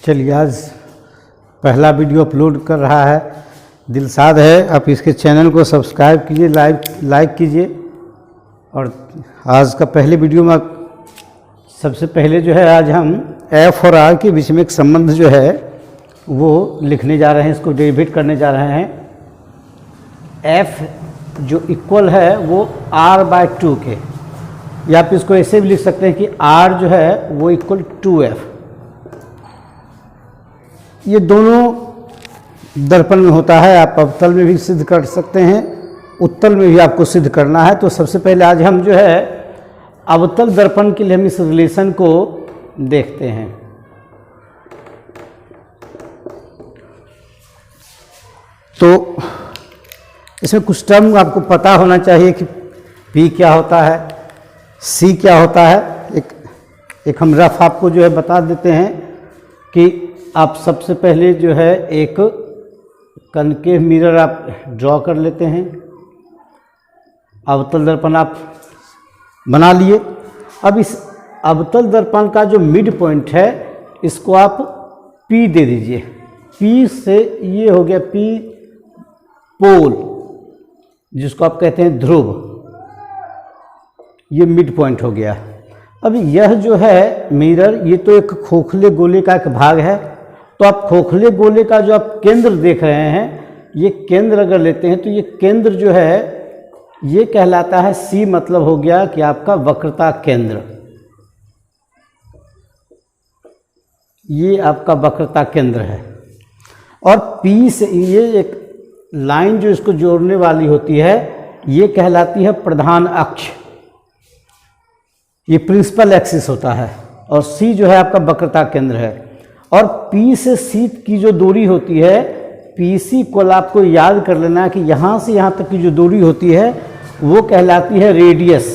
चलिए, आज पहला वीडियो अपलोड कर रहा है दिलशाद है। आप इसके चैनल को सब्सक्राइब कीजिए, लाइक कीजिए। और आज का पहले वीडियो में सबसे पहले जो है आज हम एफ और आर के बीच में एक संबंध जो है वो लिखने जा रहे हैं, इसको डेरिवेट करने जा रहे हैं। एफ जो इक्वल है वो r/2 के, या आप इसको ऐसे भी लिख सकते हैं कि r जो है वो इक्वल 2f। ये दोनों दर्पण में होता है, आप अवतल में भी सिद्ध कर सकते हैं, उत्तल में भी आपको सिद्ध करना है। तो सबसे पहले आज हम जो है अवतल दर्पण के लिए हम इस रिलेशन को देखते हैं। तो इसमें कुछ टर्म आपको पता होना चाहिए कि P क्या होता है, C क्या होता है। एक हम रफ आपको जो है बता देते हैं कि आप सबसे पहले जो है एक कनकेव मिरर आप ड्रॉ कर लेते हैं, अवतल दर्पण आप बना लिए। अब इस अवतल दर्पण का जो मिड पॉइंट है इसको आप P दे दीजिए। P से ये हो गया P पोल, जिसको आप कहते हैं ध्रुव, ये मिड पॉइंट हो गया। अब यह जो है मिरर, ये तो एक खोखले गोले का एक भाग है। तो आप खोखले गोले का जो आप केंद्र देख रहे हैं, ये केंद्र अगर लेते हैं तो ये केंद्र जो है ये कहलाता है C, मतलब हो गया कि आपका वक्रता केंद्र। ये आपका वक्रता केंद्र है। और P से ये एक लाइन जो इसको जोड़ने वाली होती है ये कहलाती है प्रधान अक्ष, ये प्रिंसिपल एक्सिस होता है। और C जो है आपका वक्रता केंद्र है। और P से C की जो दूरी होती है, PC को आपको याद कर लेना है कि यहाँ से यहाँ तक की जो दूरी होती है वो कहलाती है रेडियस,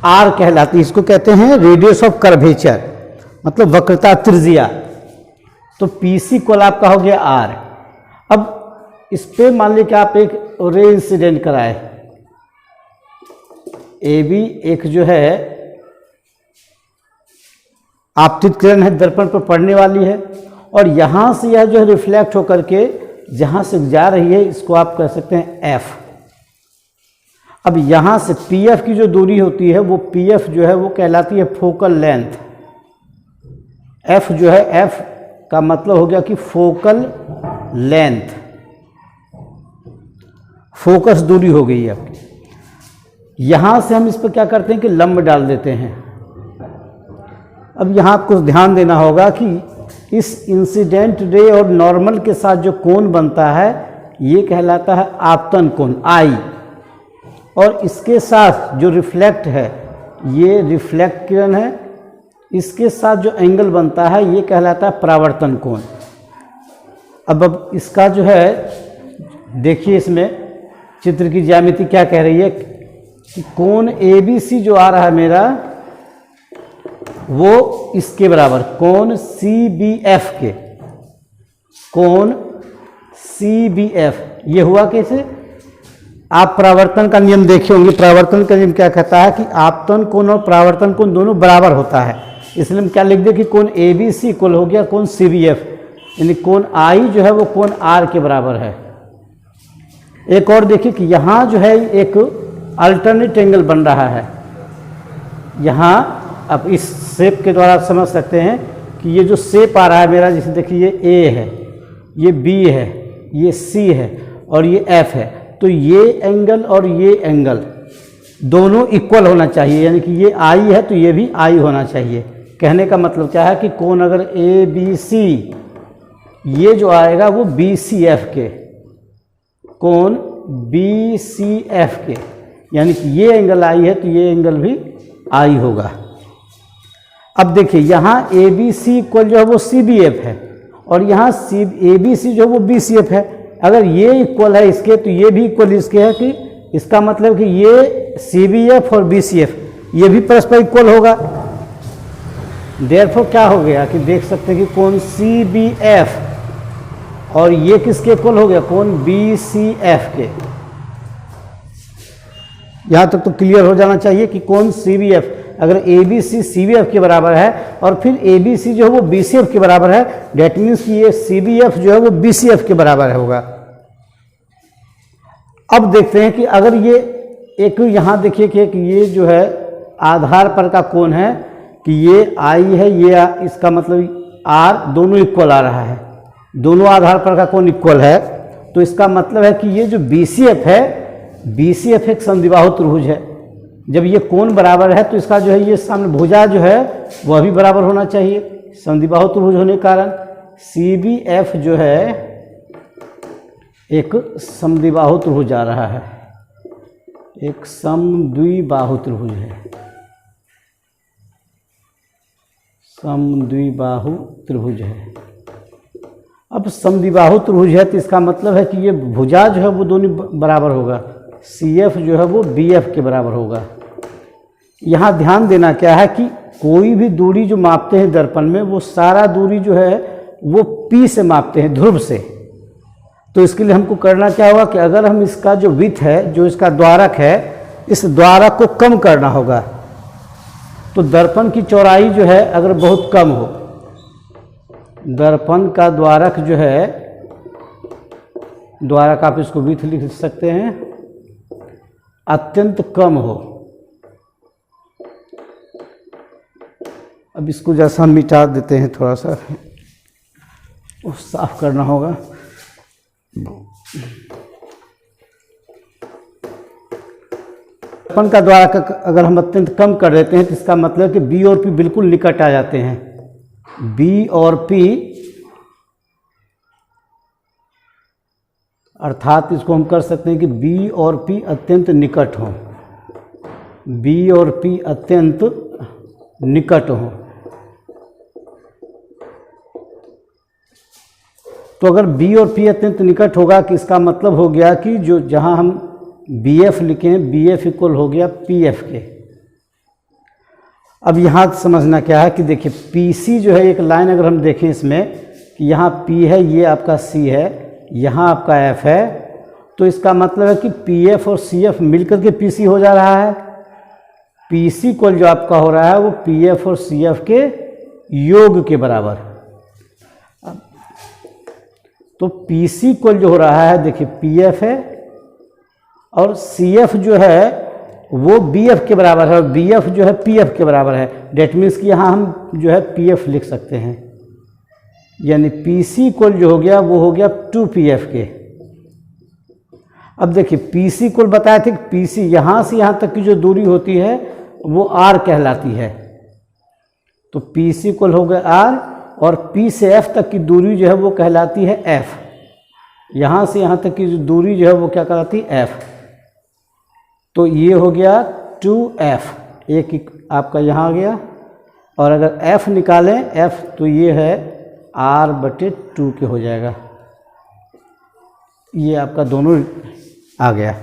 R कहलाती है। इसको कहते हैं रेडियस ऑफ कर्वेचर, मतलब वक्रता त्रिज्या। तो PC को आपका हो गया R। अब इस पे मान लीजिए कि आप एक रे इंसिडेंट कराए, AB एक जो है आपतित किरण है, दर्पण पर पड़ने वाली है, और यहाँ से यह जो है रिफ्लेक्ट होकर के जहाँ से जा रही है इसको आप कह सकते हैं F। अब यहाँ से PF की जो दूरी होती है वो PF जो है वो कहलाती है फोकल लेंथ। F जो है, F का मतलब हो गया कि फोकल लेंथ, फोकस दूरी हो गई है आपकी। यहाँ से हम इस पर क्या करते हैं कि लंब डाल देते हैं। अब यहाँ आपको ध्यान देना होगा कि इस इंसिडेंट रे और नॉर्मल के साथ जो कोण बनता है ये कहलाता है आपतन कोण I, और इसके साथ जो रिफ्लेक्ट है ये रिफ्लेक्ट किरण है, इसके साथ जो एंगल बनता है ये कहलाता है परावर्तन कोण। अब इसका जो है देखिए, इसमें चित्र की ज्यामिति क्या कह रही है कि कोण ABC जो आ रहा है मेरा वो इसके बराबर, कोण CBF के, कोण CBF ये हुआ कैसे? आप परावर्तन का नियम देखे होंगे। परावर्तन का नियम क्या कहता है कि आपतन कोण और परावर्तन कोण दोनों बराबर होता है। इसलिए हम क्या लिख दे कि कोण ABC इक्वल हो गया कोण CBF, यानी कोण I जो है वो कोण R के बराबर है। एक और देखिए कि यहाँ जो है एक अल्टरनेट एंगल बन रहा है। यहाँ अब इस शेप के द्वारा आप समझ सकते हैं कि ये जो शेप आ रहा है मेरा, जैसे देखिए ये A है, ये B है, ये C है और ये F है। तो ये एंगल और ये एंगल दोनों इक्वल होना चाहिए, यानी कि ये I है तो ये भी I होना चाहिए। कहने का मतलब क्या है कि कोण अगर ABC, ये जो आएगा वो BCF के, कोण BCF के, यानी कि ये एंगल I है तो ये एंगल भी I होगा। अब देखिए यहाँ ABC इक्वल जो है वो CBF है, और यहाँ ABC जो है वो BCF है। अगर ये इक्वल है इसके तो ये भी इक्वल इसके है, कि इसका मतलब कि ये CBF और BCF ये भी परस्पर इक्वल होगा। देयरफॉर क्या हो गया कि देख सकते हैं कि कोण CBF और ये किसके इक्वल हो गया, कोण BCF के। यहाँ तक तो क्लियर हो जाना चाहिए कि कोण CBF अगर A B C C B F के बराबर है और फिर ए बी सी जो है वो बी सी एफ के बराबर है, डेट मीन्स कि ये सी बी एफ जो है वो बी सी एफ के बराबर होगा। अब देखते हैं कि अगर ये एक यहाँ देखिए कि ये जो है आधार पर का कोण है कि ये आई है, ये इसका मतलब आर दोनों इक्वल आ रहा है, दोनों आधार पर का कोण इक्वल है, तो इसका मतलब है कि ये जो बी सी एफ है, बी सी एफ एक समद्विबाहु त्रिभुज है। जब ये कोण बराबर है तो इसका जो है ये सामने भुजा जो है वह भी बराबर होना चाहिए, समद्विबाहु त्रिभुज होने के कारण सी बी एफ जो है एक समद्विबाहु त्रिभुज आ रहा है, एक समद्विबाहु त्रिभुज है, समद्विबाहु त्रिभुज है। अब समद्विबाहु त्रिभुज है तो इसका मतलब है कि ये भुजा जो है वो दोनों बराबर होगा, सी एफ जो है वो बी एफ के बराबर होगा। यहाँ ध्यान देना क्या है कि कोई भी दूरी जो मापते हैं दर्पण में वो सारा दूरी जो है वो पी से मापते हैं, ध्रुव से। तो इसके लिए हमको करना क्या होगा कि अगर हम इसका जो विड्थ है, जो इसका द्वारक है, इस द्वारक को कम करना होगा। तो दर्पण की चौड़ाई जो है अगर बहुत कम हो, दर्पण का द्वारक जो है, द्वारक आप इसको विड्थ लिख सकते हैं, अत्यंत कम हो। अब इसको जैसा हम मिटा देते हैं, थोड़ा सा साफ करना होगा। दर्पण का द्वारक अगर हम अत्यंत कम कर देते हैं तो इसका मतलब कि बी और पी बिल्कुल निकट आ जाते हैं, बी और पी, अर्थात इसको हम कर सकते हैं कि बी और पी अत्यंत निकट हों, बी और पी अत्यंत निकट हों। तो अगर बी और पी अत्यंत निकट होगा कि इसका मतलब हो गया कि जो जहां हम बी एफ लिखें, बी एफ इक्वल हो गया पी एफ के। अब यहाँ समझना क्या है कि देखिए पी सी जो है एक लाइन अगर हम देखें इसमें कि यहाँ पी है, ये आपका सी है, यहाँ आपका एफ है, तो इसका मतलब है कि पी एफ और सी एफ मिलकर के पी सी हो जा रहा है। पी सी इक्वल जो आपका हो रहा है वो पी एफ और सी एफ के योग के बराबर। तो पी सी इक्वल जो हो रहा है, देखिए पी एफ है और सी एफ जो है वो बी एफ के बराबर है और बी एफ जो है पी एफ के बराबर है। डेट मीन्स कि यहाँ हम जो है पी एफ लिख सकते हैं, यानी पी सी इक्वल जो हो गया वो हो गया 2pf के। अब देखिए पी सी इक्वल बताए थे कि पी सी यहाँ से यहाँ तक की जो दूरी होती है वो आर कहलाती है, तो पी सी इक्वल हो गया आर और पी से एफ तक की दूरी जो है वो कहलाती है एफ। यहाँ से यहाँ तक की जो दूरी जो है वो क्या कहलाती है एफ। तो ये हो गया 2f, एक आपका यहाँ आ गया, और अगर f निकालें f तो ये है r/2 के हो जाएगा। ये आपका दोनों आ गया।